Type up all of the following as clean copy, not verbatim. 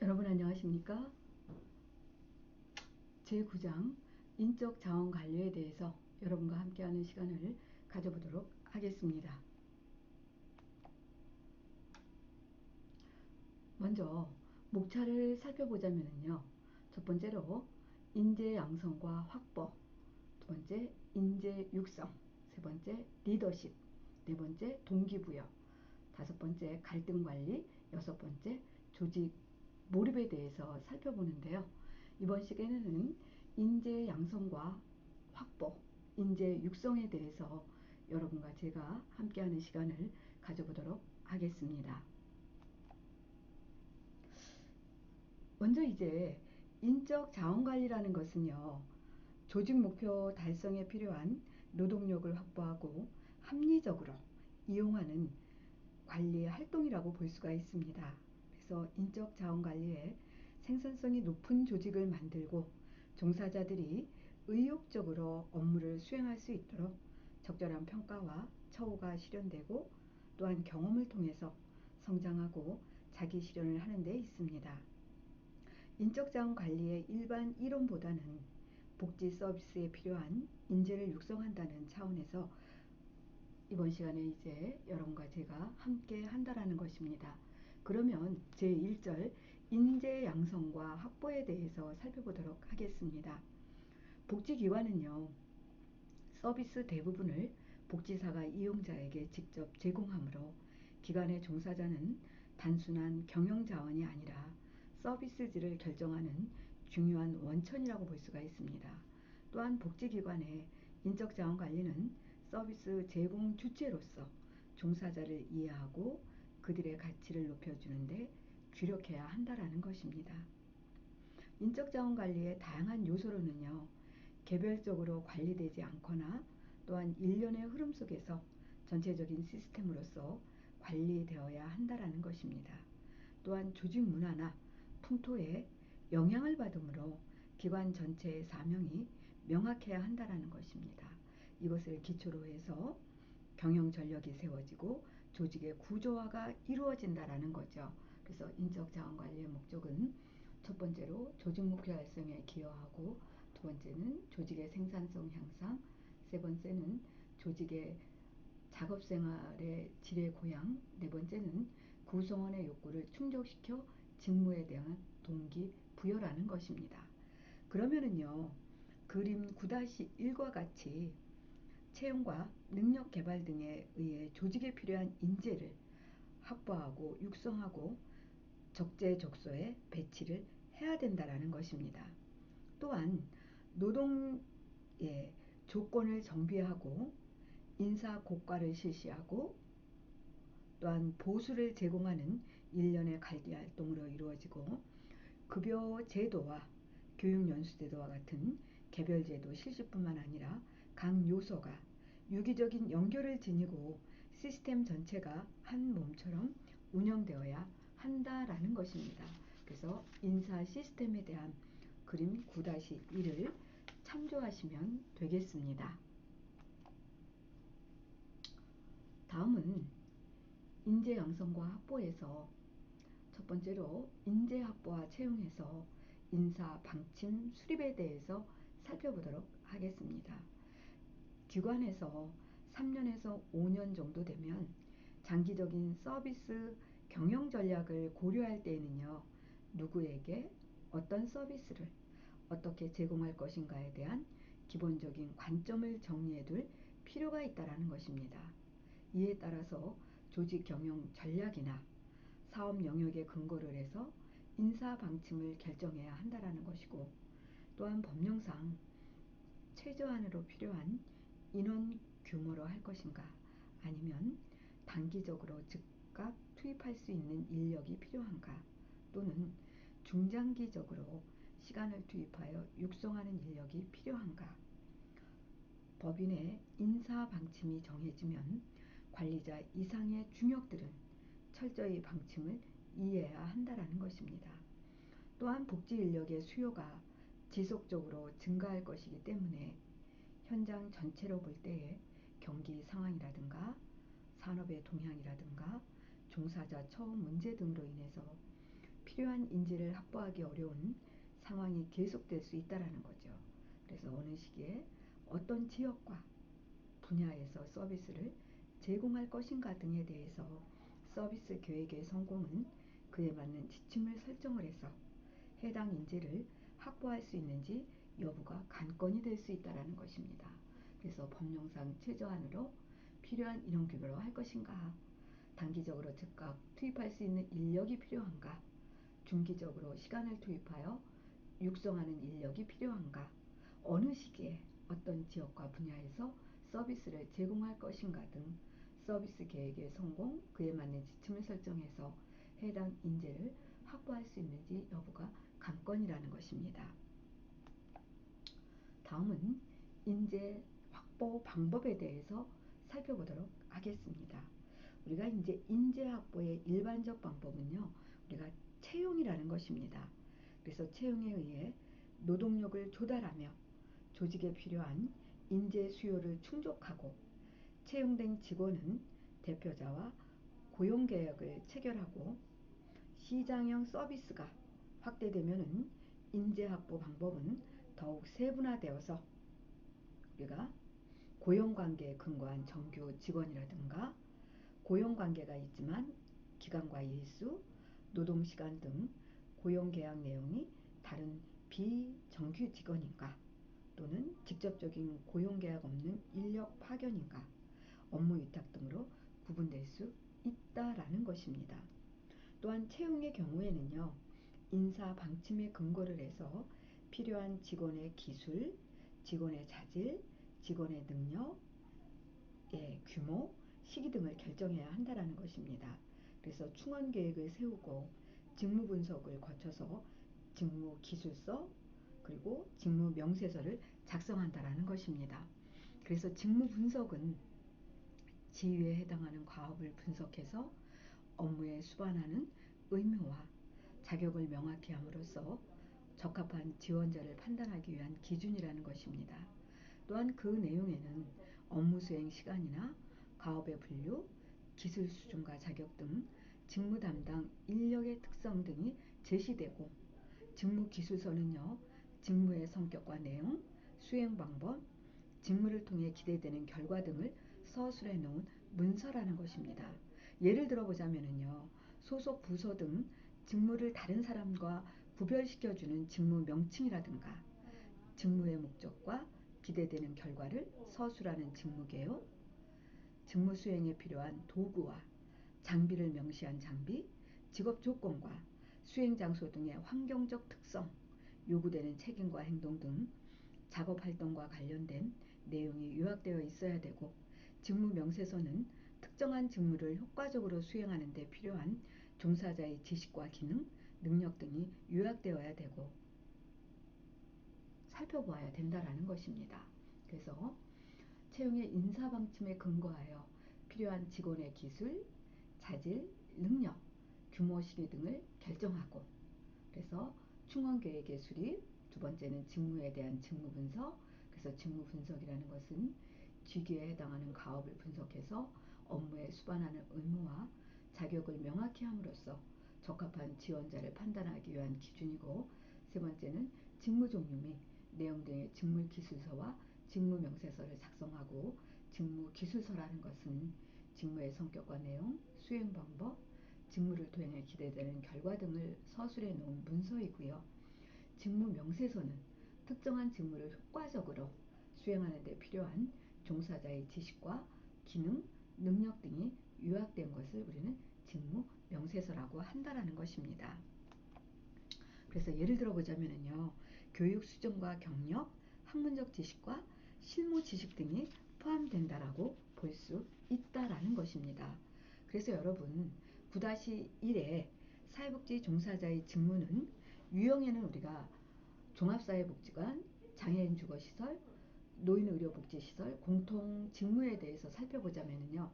여러분 안녕하십니까? 제9장 인적 자원 관리에 대해서 여러분과 함께하는 시간을 가져보도록 하겠습니다. 먼저 목차를 살펴보자면요. 첫 번째로 인재 양성과 확보, 두 번째 인재 육성, 세 번째 리더십, 네 번째 동기부여, 다섯 번째 갈등 관리, 여섯 번째 조직 몰입에 대해서 살펴보는데요. 이번 시간에는 인재 양성과 확보, 인재 육성에 대해서 여러분과 제가 함께하는 시간을 가져보도록 하겠습니다. 먼저 이제 인적 자원 관리라는 것은요, 조직 목표 달성에 필요한 노동력을 확보하고 합리적으로 이용하는 관리 활동이라고 볼 수가 있습니다. 그래서 인적 자원 관리에 생산성이 높은 조직을 만들고 종사자들이 의욕적으로 업무를 수행할 수 있도록 적절한 평가와 처우가 실현되고 또한 경험을 통해서 성장하고 자기 실현을 하는 데 있습니다. 인적 자원 관리의 일반 이론보다는 복지 서비스에 필요한 인재를 육성한다는 차원에서 이번 시간에 이제 여러분과 제가 함께 한다라는 것입니다. 그러면 제1절 인재 양성과 확보에 대해서 살펴보도록 하겠습니다. 복지기관은요, 서비스 대부분을 복지사가 이용자에게 직접 제공하므로 기관의 종사자는 단순한 경영자원이 아니라 서비스질을 결정하는 중요한 원천이라고 볼 수가 있습니다. 또한 복지기관의 인적자원관리는 서비스 제공 주체로서 종사자를 이해하고 그들의 가치를 높여주는데 주력해야 한다라는 것입니다. 인적자원관리의 다양한 요소로는요, 개별적으로 관리되지 않거나 또한 일련의 흐름 속에서 전체적인 시스템으로서 관리되어야 한다라는 것입니다. 또한 조직 문화나 풍토에 영향을 받으므로 기관 전체의 사명이 명확해야 한다라는 것입니다. 이것을 기초로 해서 경영 전력이 세워지고 조직의 구조화가 이루어진다라는 거죠. 그래서 인적 자원 관리의 목적은 첫 번째로 조직 목표 달성에 기여하고, 두 번째는 조직의 생산성 향상, 세 번째는 조직의 작업 생활의 질의 고양, 네 번째는 구성원의 욕구를 충족시켜 직무에 대한 동기 부여라는 것입니다. 그러면은요, 그림 9-1과 같이 채용과 능력 개발 등에 의해 조직에 필요한 인재를 확보하고 육성하고 적재적소에 배치를 해야 된다라는 것입니다. 또한 노동의 조건을 정비하고 인사 고과를 실시하고 또한 보수를 제공하는 일련의 관리 활동으로 이루어지고, 급여 제도와 교육 연수 제도와 같은 개별 제도 실시뿐만 아니라 각 요소가 유기적인 연결을 지니고 시스템 전체가 한 몸처럼 운영되어야 한다라는 것입니다. 그래서 인사 시스템에 대한 그림 9-1을 참조하시면 되겠습니다. 다음은 인재 양성과 확보에서 첫 번째로 인재 확보와 채용에서 인사 방침 수립에 대해서 살펴보도록 하겠습니다. 기관에서 3년에서 5년 정도 되면 장기적인 서비스 경영 전략을 고려할 때에는요, 누구에게 어떤 서비스를 어떻게 제공할 것인가에 대한 기본적인 관점을 정리해 둘 필요가 있다라는 것입니다. 이에 따라서 조직 경영 전략이나 사업 영역에 근거를 해서 인사 방침을 결정해야 한다라는 것이고, 또한 법령상 최저한으로 필요한 인원 규모로 할 것인가, 아니면 단기적으로 즉각 투입할 수 있는 인력이 필요한가, 또는 중장기적으로 시간을 투입하여 육성하는 인력이 필요한가. 법인의 인사 방침이 정해지면 관리자 이상의 중역들은 철저히 방침을 이해해야 한다라는 것입니다. 또한 복지 인력의 수요가 지속적으로 증가할 것이기 때문에 현장 전체로 볼 때에 경기 상황이라든가 산업의 동향이라든가 종사자 처우 문제 등으로 인해서 필요한 인재를 확보하기 어려운 상황이 계속될 수 있다는 거죠. 그래서 어느 시기에 어떤 지역과 분야에서 서비스를 제공할 것인가 등에 대해서 서비스 계획의 성공은 그에 맞는 지침을 설정을 해서 해당 인재를 확보할 수 있는지 여부가 관건이 될 수 있다는 것입니다. 그래서 법령상 최저한으로 필요한 인원 규모로 할 것인가, 단기적으로 즉각 투입할 수 있는 인력이 필요한가, 중기적으로 시간을 투입하여 육성하는 인력이 필요한가, 어느 시기에 어떤 지역과 분야에서 서비스를 제공할 것인가 등 서비스 계획의 성공, 그에 맞는 지침을 설정해서 해당 인재를 확보할 수 있는지 여부가 관건이라는 것입니다. 다음은 인재 확보 방법에 대해서 살펴보도록 하겠습니다. 우리가 이제 인재 확보의 일반적 방법은요, 우리가 채용이라는 것입니다. 그래서 채용에 의해 노동력을 조달하며 조직에 필요한 인재 수요를 충족하고 채용된 직원은 대표자와 고용계약을 체결하고 시장형 서비스가 확대되면은 인재 확보 방법은 더욱 세분화되어서 우리가 고용관계에 근거한 정규 직원이라든가 고용관계가 있지만 기간과 일수, 노동시간 등 고용계약 내용이 다른 비정규 직원인가 또는 직접적인 고용계약 없는 인력 파견인가 업무 위탁 등으로 구분될 수 있다라는 것입니다. 또한 채용의 경우에는요, 인사 방침에 근거를 해서 필요한 직원의 기술, 직원의 자질, 직원의 능력, 규모, 시기 등을 결정해야 한다는 것입니다. 그래서 충원 계획을 세우고 직무 분석을 거쳐서 직무 기술서 그리고 직무 명세서를 작성한다라는 것입니다. 그래서 직무 분석은 지휘에 해당하는 과업을 분석해서 업무에 수반하는 의무와 자격을 명확히 함으로써 적합한 지원자를 판단하기 위한 기준이라는 것입니다. 또한 그 내용에는 업무 수행 시간이나 가업의 분류, 기술 수준과 자격 등 직무 담당 인력의 특성 등이 제시되고 직무 기술서는요, 직무의 성격과 내용, 수행 방법, 직무를 통해 기대되는 결과 등을 서술해 놓은 문서라는 것입니다. 예를 들어보자면요, 소속 부서 등 직무를 다른 사람과 구별시켜주는 직무 명칭이라든가 직무의 목적과 기대되는 결과를 서술하는 직무개요, 직무 수행에 필요한 도구와 장비를 명시한 장비, 직업 조건과 수행 장소 등의 환경적 특성, 요구되는 책임과 행동 등 작업 활동과 관련된 내용이 요약되어 있어야 되고 직무 명세서는 특정한 직무를 효과적으로 수행하는 데 필요한 종사자의 지식과 기능, 능력 등이 요약되어야 되고 살펴보아야 된다라는 것입니다. 그래서 채용의 인사 방침에 근거하여 필요한 직원의 기술, 자질, 능력, 규모 시기 등을 결정하고 그래서 충원 계획의 수립, 두 번째는 직무에 대한 직무 분석, 그래서 직무 분석이라는 것은 직위에 해당하는 가업을 분석해서 업무에 수반하는 의무와 자격을 명확히 함으로써 적합한 지원자를 판단하기 위한 기준이고 세 번째는 직무 종류 및 내용 등의 직무 기술서와 직무 명세서를 작성하고 직무 기술서라는 것은 직무의 성격과 내용, 수행 방법, 직무를 통해 기대되는 결과 등을 서술해 놓은 문서이고요. 직무 명세서는 특정한 직무를 효과적으로 수행하는 데 필요한 종사자의 지식과 기능, 능력 등이 요약된 것을 우리는 직무 명세서라고 한다라는 것입니다. 그래서 예를 들어 보자면요, 교육 수준과 경력, 학문적 지식과 실무 지식 등이 포함된다라고 볼 수 있다라는 것입니다. 그래서 여러분 9-1의 사회복지 종사자의 직무는 유형에는 우리가 종합사회복지관, 장애인 주거시설, 노인의료복지시설 공통 직무에 대해서 살펴보자면요,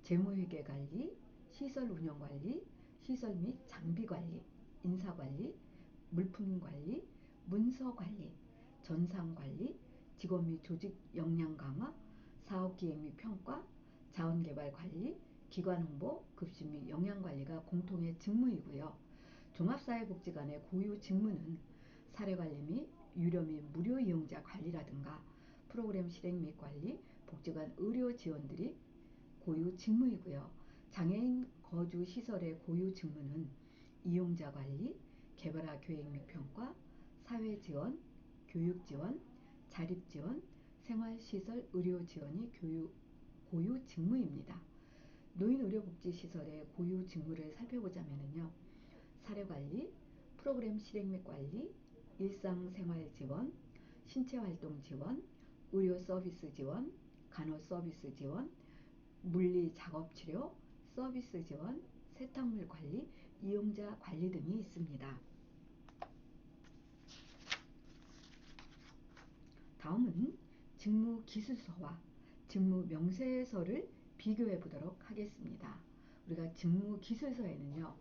재무회계관리, 시설 운영관리, 시설 및 장비관리, 인사관리, 물품관리, 문서관리, 전산관리, 직원 및 조직 역량 강화, 사업기획 및 평가, 자원개발관리, 기관홍보, 급식 및 영양관리가 공통의 직무이고요. 종합사회복지관의 고유 직무는 사례관리 및 유료 및 무료 이용자 관리라든가 프로그램 실행 및 관리, 복지관 의료 지원들이 고유 직무이고요. 장애인 거주 시설의 고유 직무는 이용자 관리, 개발화 계획 및 평가, 사회 지원, 교육 지원, 자립 지원, 생활시설 의료 지원이 고유 직무입니다. 노인의료복지시설의 고유 직무를 살펴보자면요. 사례관리, 프로그램 실행 및 관리, 일상생활 지원, 신체활동 지원, 의료 서비스 지원, 간호 서비스 지원, 물리 작업 치료, 서비스 지원, 세탁물 관리, 이용자 관리 등이 있습니다. 다음은 직무 기술서와 직무 명세서를 비교해 보도록 하겠습니다. 우리가 직무 기술서에는요.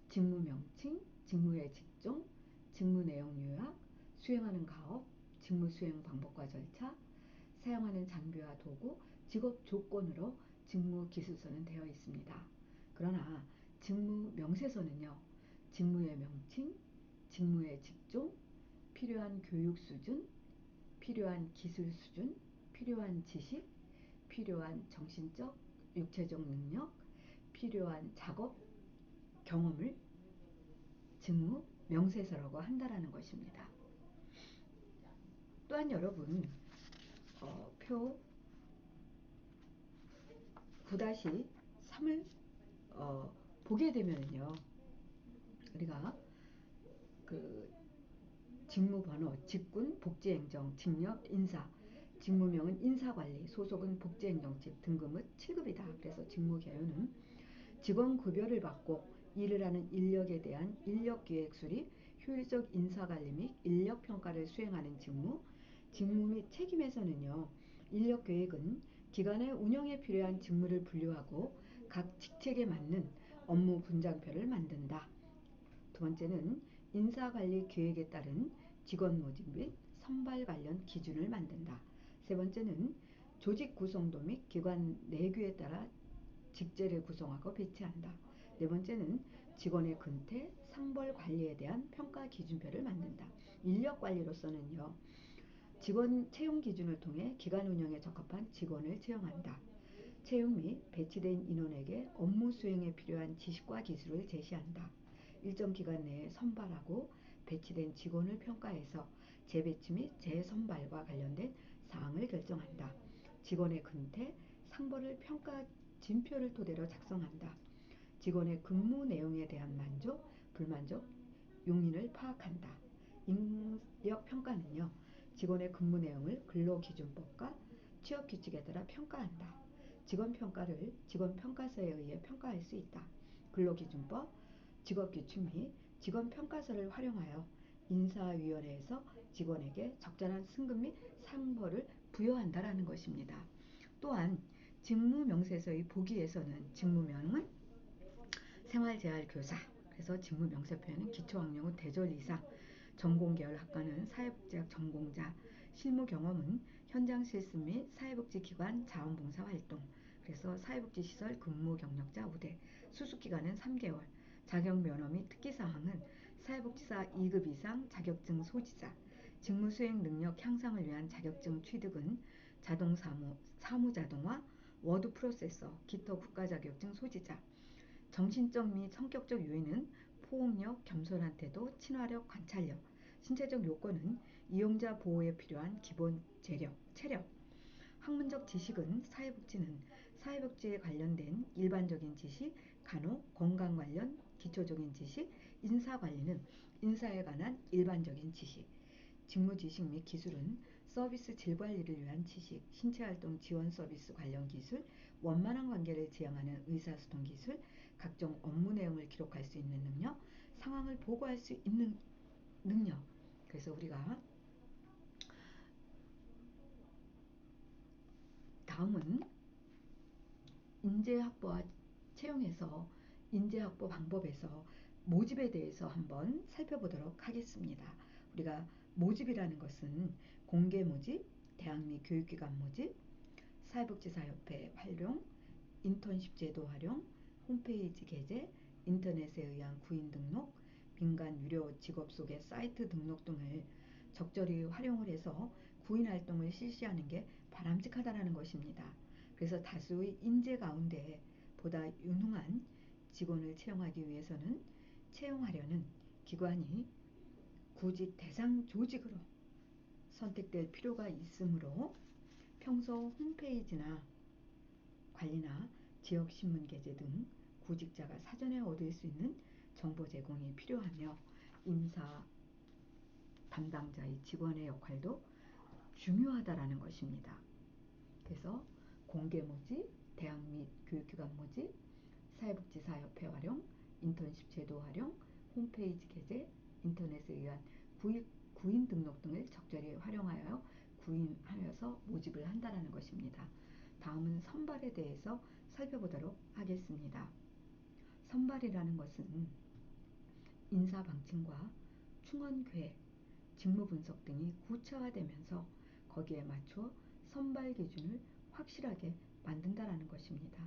직무 명칭, 직무의 직종, 직무 내용 요약, 수행하는 가업, 직무 수행 방법과 절차, 사용하는 장비와 도구, 직업 조건으로 직무 기술서는 되어 있습니다. 그러나 직무 명세서는요. 직무의 명칭, 직무의 직종, 필요한 교육 수준, 필요한 기술 수준, 필요한 지식, 필요한 정신적, 육체적 능력, 필요한 작업 경험을 직무 명세서라고 한다라는 것입니다. 또한 여러분 표 9-3을 보게 되면요. 우리가 그 직무번호, 직군, 복지행정, 직력, 인사, 직무명은 인사관리, 소속은 복지행정직, 등급은 7급이다. 그래서 직무개요는 직원급여를 받고 일을 하는 인력에 대한 인력기획 수립, 효율적 인사관리 및 인력평가를 수행하는 직무, 직무 및 책임에서는요. 인력계획은 기관의 운영에 필요한 직무를 분류하고 각 직책에 맞는 업무 분장표를 만든다. 두 번째는 인사관리 계획에 따른 직원 모집 및 선발 관련 기준을 만든다. 세 번째는 조직 구성도 및 기관 내규에 따라 직제를 구성하고 배치한다. 네 번째는 직원의 근태, 상벌 관리에 대한 평가 기준표를 만든다. 인력 관리로서는요. 직원 채용 기준을 통해 기관 운영에 적합한 직원을 채용한다. 채용 및 배치된 인원에게 업무 수행에 필요한 지식과 기술을 제시한다. 일정 기간 내에 선발하고 배치된 직원을 평가해서 재배치 및 재선발과 관련된 사항을 결정한다. 직원의 근태, 상벌을 평가 진표를 토대로 작성한다. 직원의 근무 내용에 대한 만족, 불만족, 용인을 파악한다. 인력평가는요. 직원의 근무 내용을 근로기준법과 취업규칙에 따라 평가한다. 직원평가를 직원평가서에 의해 평가할 수 있다. 근로기준법, 직업규칙 및 직원평가서를 활용하여 인사위원회에서 직원에게 적절한 승급 및 상벌을 부여한다라는 것입니다. 또한 직무명세서의 보기에서는 직무명은 생활재활교사, 그래서 직무명세표에는 기초학력은 대졸 이상, 전공계열 학과는 사회복지학 전공자, 실무경험은 현장 실습 및 사회복지기관 자원봉사 활동, 그래서 사회복지시설 근무경력자 우대, 수습기간은 3개월, 자격면허 및 특기사항은 사회복지사 2급 이상 자격증 소지자, 직무수행 능력 향상을 위한 자격증 취득은 사무자동화, 워드 프로세서, 기터 국가자격증 소지자, 정신적 및 성격적 요인은 포옹력, 겸손한 태도, 친화력, 관찰력, 신체적 요건은 이용자 보호에 필요한 기본 체력, 학문적 지식은 사회복지는 사회복지에 관련된 일반적인 지식, 간호, 건강 관련 기초적인 지식, 인사관리는 인사에 관한 일반적인 지식, 직무지식 및 기술은 서비스 질관리를 위한 지식, 신체활동 지원 서비스 관련 기술, 원만한 관계를 지향하는 의사소통 기술, 각종 업무 내용을 기록할 수 있는 능력, 상황을 보고할 수 있는 능력. 그래서 우리가 다음은 인재확보와 채용에서 인재확보 방법에서 모집에 대해서 한번 살펴보도록 하겠습니다. 우리가 모집이라는 것은 공개 모집, 대학 및 교육기관 모집, 사회복지사협회 활용, 인턴십 제도 활용, 홈페이지 게재, 인터넷에 의한 구인 등록, 민간 유료 직업 소개 사이트 등록 등을 적절히 활용을 해서 구인 활동을 실시하는 게 바람직하다라는 것입니다. 그래서 다수의 인재 가운데 보다 유능한 직원을 채용하기 위해서는 채용하려는 기관이 구직 대상 조직으로 선택될 필요가 있으므로 평소 홈페이지나 관리나 지역신문 게재 등 구직자가 사전에 얻을 수 있는 정보 제공이 필요하며 임사 담당자의 직원의 역할도 중요하다라는 것입니다. 그래서 공개 모집, 대학 및 교육기관 모집, 사회복지사협회 활용, 인턴십 제도 활용, 홈페이지 게재, 인터넷에 의한 구인 등록 등을 적절히 활용하여 구인하여서 모집을 한다는 것입니다. 다음은 선발에 대해서 살펴보도록 하겠습니다. 선발이라는 것은 인사 방침과 충원 계획, 직무 분석 등이 구체화되면서 거기에 맞춰 선발 기준을 확실하게 만든다라는 것입니다.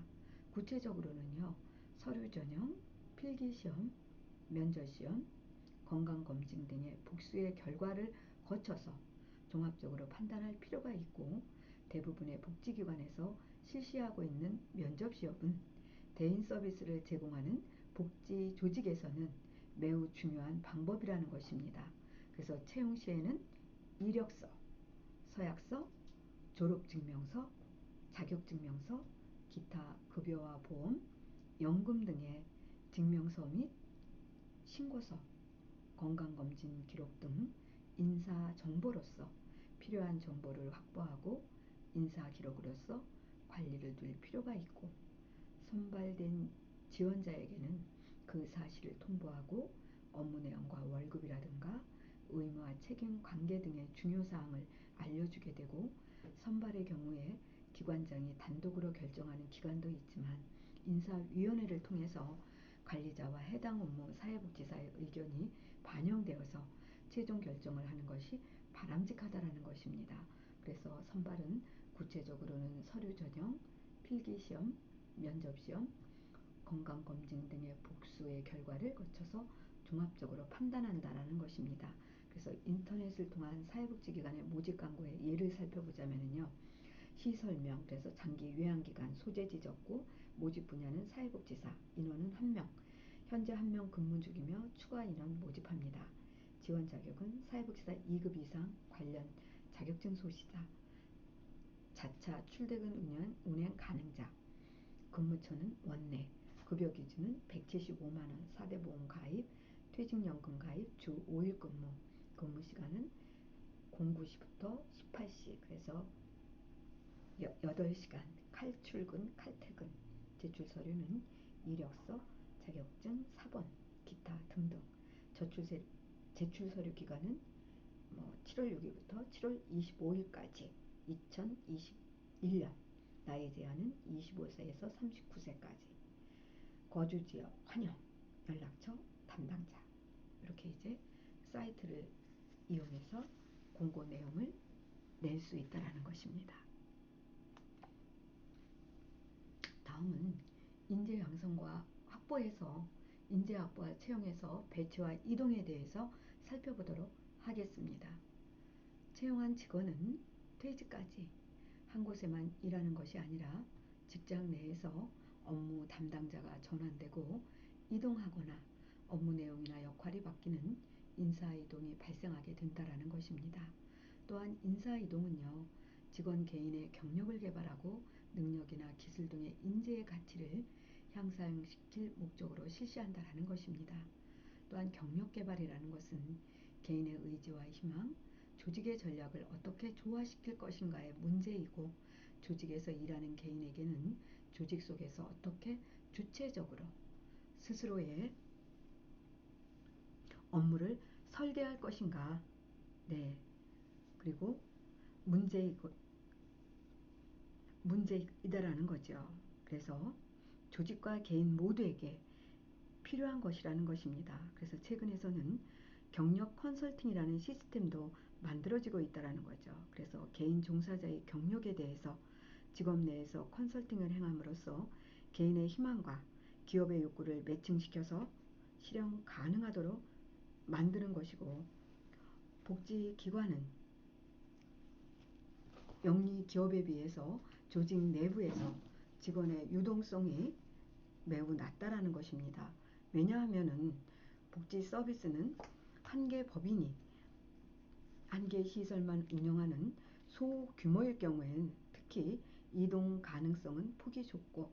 구체적으로는요, 서류 전형, 필기시험, 면접시험, 건강검진 등의 복수의 결과를 거쳐서 종합적으로 판단할 필요가 있고, 대부분의 복지기관에서 실시하고 있는 면접시험은 대인 서비스를 제공하는 복지 조직에서는 매우 중요한 방법이라는 것입니다. 그래서 채용 시에는 이력서, 서약서, 졸업증명서, 자격증명서, 기타 급여와 보험, 연금 등의 증명서 및 신고서, 건강검진 기록 등 인사 정보로서 필요한 정보를 확보하고 인사 기록으로서 관리를 둘 필요가 있고, 선발된 지원자에게는 그 사실을 통보하고 업무 내용과 월급이라든가 의무와 책임 관계 등의 중요사항을 알려주게 되고, 선발의 경우에 기관장이 단독으로 결정하는 기관도 있지만 인사위원회를 통해서 관리자와 해당 업무 사회복지사의 의견이 반영되어서 최종 결정을 하는 것이 바람직하다라는 것입니다. 그래서 선발은 구체적으로는 서류 전형, 필기시험, 면접시험, 건강검진 등의 복수의 결과를 거쳐서 종합적으로 판단한다라는 것입니다. 그래서 인터넷을 통한 사회복지기관의 모집 광고의 예를 살펴보자면요, 시설명, 그래서 장기 요양기관 소재 지적구, 모집 분야는 사회복지사, 인원은 1명, 현재 1명 근무 중이며 추가 인원 모집합니다. 지원 자격은 사회복지사 2급 이상 관련 자격증 소지자, 자차 출퇴근 운행 가능자, 근무처는 원내, 급여 기준은 175만원, 4대 보험 가입, 퇴직연금 가입, 주 5일 근무, 근무 시간은 09시부터 18시, 그래서 8시간, 칼출근, 칼퇴근, 제출 서류는 이력서, 자격증, 사본, 기타 등등. 제출 서류 기간은 7월 6일부터 7월 25일까지 2021년, 나이 제한은 25세에서 39세까지, 거주지역 환영, 연락처, 담당자, 이렇게 이제 사이트를 이용해서 공고 내용을 낼 수 있다라는 것입니다. 다음은 인재 양성과 확보에서 인재 확보와 채용에서 배치와 이동에 대해서 살펴보도록 하겠습니다. 채용한 직원은 퇴직까지 한 곳에만 일하는 것이 아니라 직장 내에서 업무 담당자가 전환되고 이동하거나 업무 내용이나 역할이 바뀌는 인사이동이 발생하게 된다라는 것입니다. 또한 인사이동은요, 직원 개인의 경력을 개발하고 능력이나 기술 등의 인재의 가치를 향상시킬 목적으로 실시한다라는 것입니다. 또한 경력 개발이라는 것은 개인의 의지와 희망, 조직의 전략을 어떻게 조화시킬 것인가의 문제이고, 조직에서 일하는 개인에게는 조직 속에서 어떻게 주체적으로 스스로의 업무를 설계할 것인가, 네, 그리고 문제이다라는 거죠. 그래서 조직과 개인 모두에게 필요한 것이라는 것입니다. 그래서 최근에서는 경력 컨설팅이라는 시스템도 만들어지고 있다는 거죠. 그래서 개인 종사자의 경력에 대해서 직업 내에서 컨설팅을 행함으로써 개인의 희망과 기업의 욕구를 매칭시켜서 실현 가능하도록 만드는 것이고, 복지기관은 영리 기업에 비해서 조직 내부에서 직원의 유동성이 매우 낮다라는 것입니다. 왜냐하면은 복지 서비스는 한 개 법인이 한 개 시설만 운영하는 소규모일 경우엔 특히 이동 가능성은 폭이 좁고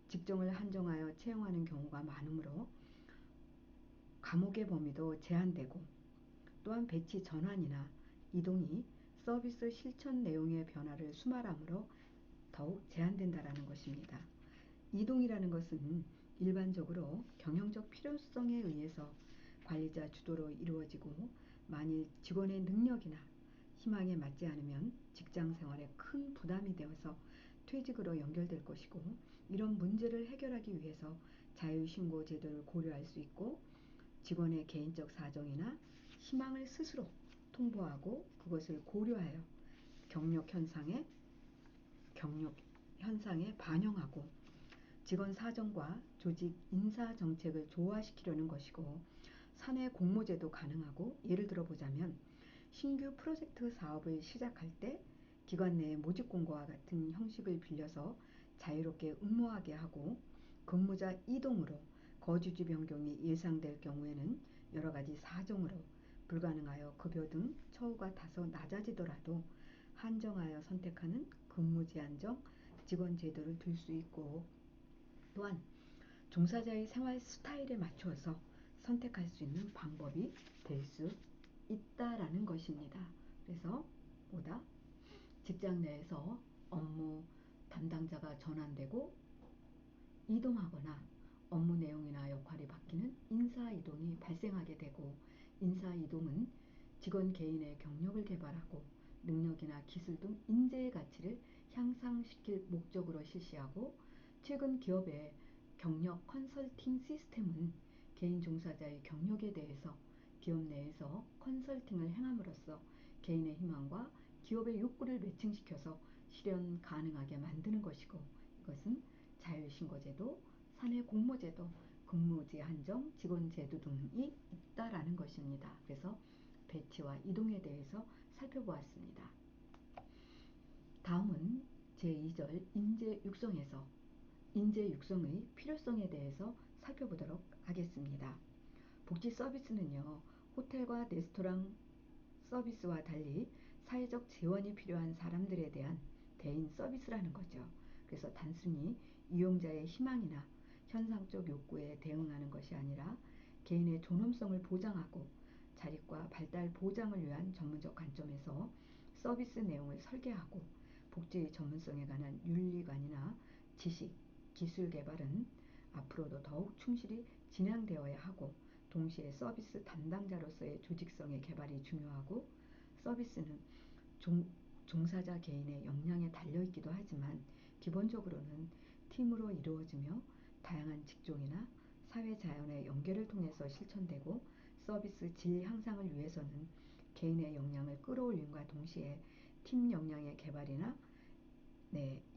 직종을 한정하여 채용하는 경우가 많으므로 감옥의 범위도 제한되고, 또한 배치 전환이나 이동이 서비스 실천 내용의 변화를 수말하므로 더욱 제한된다라는 것입니다. 이동이라는 것은 일반적으로 경영적 필요성에 의해서 관리자 주도로 이루어지고, 만일 직원의 능력이나 희망에 맞지 않으면 직장 생활에 큰 부담이 되어서 퇴직으로 연결될 것이고, 이런 문제를 해결하기 위해서 자유신고 제도를 고려할 수 있고, 직원의 개인적 사정이나 희망을 스스로 통보하고 그것을 고려하여 경력 현상에 반영하고 직원 사정과 조직 인사 정책을 조화시키려는 것이고, 사내 공모제도 가능하고, 예를 들어 보자면 신규 프로젝트 사업을 시작할 때 기관 내 모집 공고와 같은 형식을 빌려서 자유롭게 응모하게 하고, 근무자 이동으로 거주지 변경이 예상될 경우에는 여러 가지 사정으로 불가능하여 급여 등 처우가 다소 낮아지더라도 한정하여 선택하는 근무 제한적 직원 제도를 둘 수 있고, 또한 종사자의 생활 스타일에 맞추어서 선택할 수 있는 방법이 될 수 있다라는 것입니다. 그래서 보다 직장 내에서 업무 담당자가 전환되고 이동하거나 업무 내용이나 역할이 바뀌는 인사 이동이 발생하게 되고, 인사 이동은 직원 개인의 경력을 개발하고 능력이나 기술 등 인재의 가치를 향상시킬 목적으로 실시하고, 최근 기업의 경력 컨설팅 시스템은 개인 종사자의 경력에 대해서 기업 내에서 컨설팅을 행함으로써 개인의 희망과 기업의 욕구를 매칭시켜서 실현 가능하게 만드는 것이고, 이것은 자율신고제도, 사내 공모제도, 근무지 한정, 직원제도 등이 있다라는 것입니다. 그래서 배치와 이동에 대해서 살펴보았습니다. 다음은 제2절 인재 육성에서 인재 육성의 필요성에 대해서 살펴보도록 하겠습니다. 복지 서비스는요, 호텔과 레스토랑 서비스와 달리 사회적 재원이 필요한 사람들에 대한 대인 서비스라는 거죠. 그래서 단순히 이용자의 희망이나 현상적 욕구에 대응하는 것이 아니라 개인의 존엄성을 보장하고 자립과 발달 보장을 위한 전문적 관점에서 서비스 내용을 설계하고, 복지 전문성에 관한 윤리관이나 지식, 기술 개발은 앞으로도 더욱 충실히 진행되어야 하고, 동시에 서비스 담당자로서의 조직성의 개발이 중요하고, 서비스는 종사자 개인의 역량에 달려있기도 하지만 기본적으로는 팀으로 이루어지며 다양한 직종이나 사회 자연의 연계를 통해서 실천되고, 서비스 질 향상을 위해서는 개인의 역량을 끌어올림과 동시에 팀 역량의 개발이나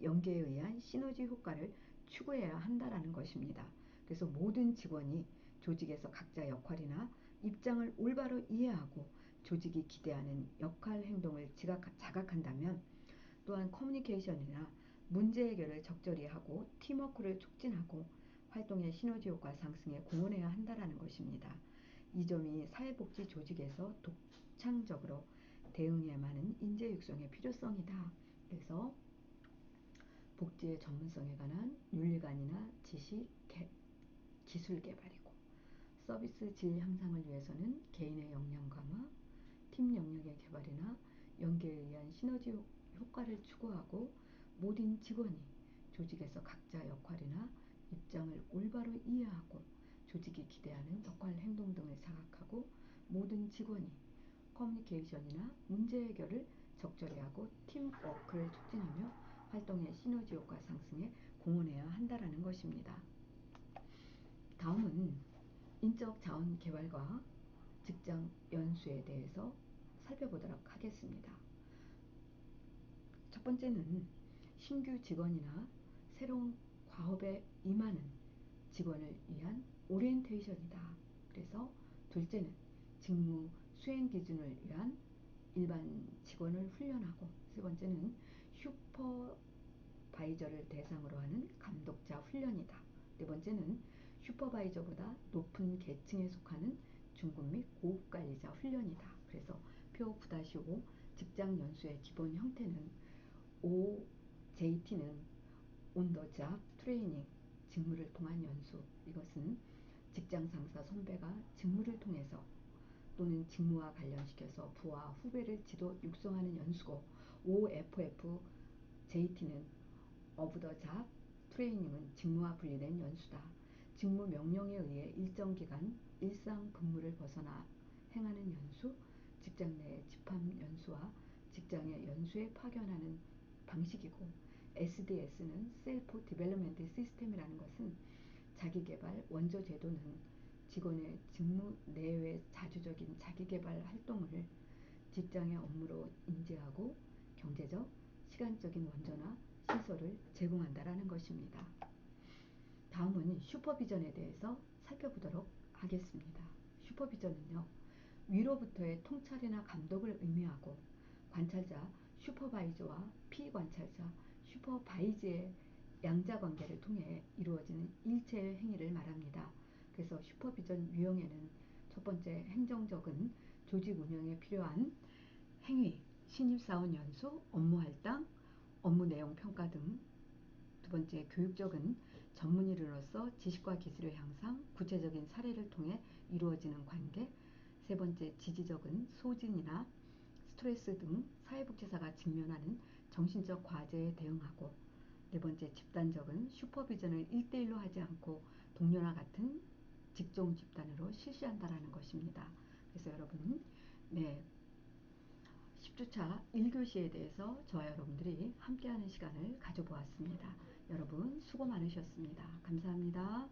연계에 의한 시너지 효과를 추구해야 한다라는 것입니다. 그래서 모든 직원이 조직에서 각자 역할이나 입장을 올바로 이해하고 조직이 기대하는 역할 행동을 자각한다면, 또한 커뮤니케이션이나 문제 해결을 적절히 하고 팀워크를 촉진하고 활동의 시너지 효과 상승에 공헌해야 한다라는 것입니다. 이 점이 사회복지 조직에서 독창적으로 대응해야만 인재 육성의 필요성이다. 그래서 복지의 전문성에 관한 윤리관이나 지식, 기술 개발이고, 서비스 질 향상을 위해서는 개인의 역량 강화, 팀 영역의 개발이나 연계에 의한 시너지 효과를 추구하고, 모든 직원이 조직에서 각자 역할이나 입장을 올바로 이해하고 조직이 기대하는 역할 행동 등을 자각하고, 모든 직원이 커뮤니케이션이나 문제 해결을 적절히 하고 팀워크를 촉진하며 활동의 시너지 효과 상승에 공헌해야 한다라는 것입니다. 다음은 인적 자원 개발과 직장 연수에 대해서 살펴보도록 하겠습니다. 첫 번째는 신규 직원이나 새로운 과업에 임하는 직원을 위한 오리엔테이션이다. 그래서 둘째는 직무 수행 기준을 위한 일반 직원을 훈련하고, 세 번째는 슈퍼바이저를 대상으로 하는 감독자 훈련이다. 네 번째는 슈퍼바이저보다 높은 계층에 속하는 중급 및 고급 관리자 훈련이다. 그래서 표 9-5 직장 연수의 기본 형태는 OJT는 On the Job Training, 직무를 통한 연수. 이것은 직장 상사 선배가 직무를 통해서 또는 직무와 관련시켜서 부하 후배를 지도 육성하는 연수고, OFF JT는 Of the Job Training은 직무와 분리된 연수다. 직무 명령에 의해 일정 기간 일상 근무를 벗어나 행하는 연수, 직장 내 집합 연수와 직장의 연수에 파견하는 방식이고, SDS는 셀프 디벨롭먼트 시스템이라는 것은 자기개발 원조 제도는 직원의 직무 내외 자주적인 자기개발 활동을 직장의 업무로 인지하고 경제적, 시간적인 원조나 시설을 제공한다라는 것입니다. 다음은 슈퍼비전에 대해서 살펴보도록 하겠습니다. 슈퍼비전은요, 위로부터의 통찰이나 감독을 의미하고, 관찰자 슈퍼바이저와 피관찰자 슈퍼바이즈의 양자관계를 통해 이루어지는 일체의 행위를 말합니다. 그래서 슈퍼비전 유형에는 첫 번째, 행정적은 조직 운영에 필요한 행위, 신입사원 연수, 업무 할당, 업무 내용 평가 등. 두 번째, 교육적은 전문의로서 지식과 기술의 향상, 구체적인 사례를 통해 이루어지는 관계. 세 번째, 지지적은 소진이나 스트레스 등 사회복지사가 직면하는 정신적 과제에 대응하고. 네 번째, 집단적은 슈퍼비전을 1대1로 하지 않고 동료나 같은 직종 집단으로 실시한다라는 것입니다. 그래서 여러분, 네, 10주차 1교시에 대해서 저와 여러분들이 함께하는 시간을 가져보았습니다. 여러분 수고 많으셨습니다. 감사합니다.